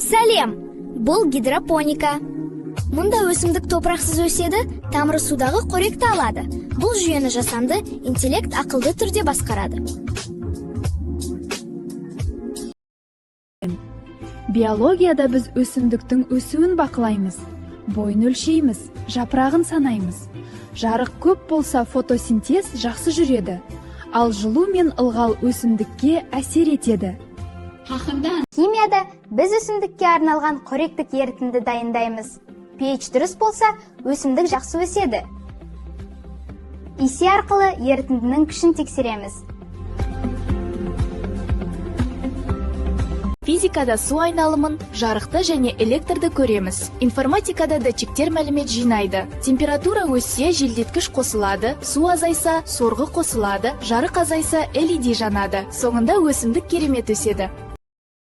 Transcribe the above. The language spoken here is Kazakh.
Сәлем! Бұл гидропоника. Мұнда өсімдік топырақсыз өседі, тамыры судағы қоректі алады. Бұл жүйені жасанды интеллект ақылды түрде басқарады. Биологияда біз өсімдіктің өсуін бақылаймыз, бойын өлшейміз, жапырағын санаймыз. Жарық көп болса фотосинтез жақсы жүреді, ал жылу мен ылғал өсімдікке әсер етеді. Химияда біз өсімдікке арналған қоректік ерітінді дайындаймыз. pH дұрыс болса, өсімдік жақсы өседі. Иіс арқылы ерітіндінің күшін тексереміз. Физикада су айналымын, жарықты және электрді көреміз. Информатикада датчиктер мәлімет жинайды. Температура өссе, желдеткіш қосылады, су азайса, сорғы қосылады, жарық азайса, LED жанады. Соңында өсімдік керемет өседі.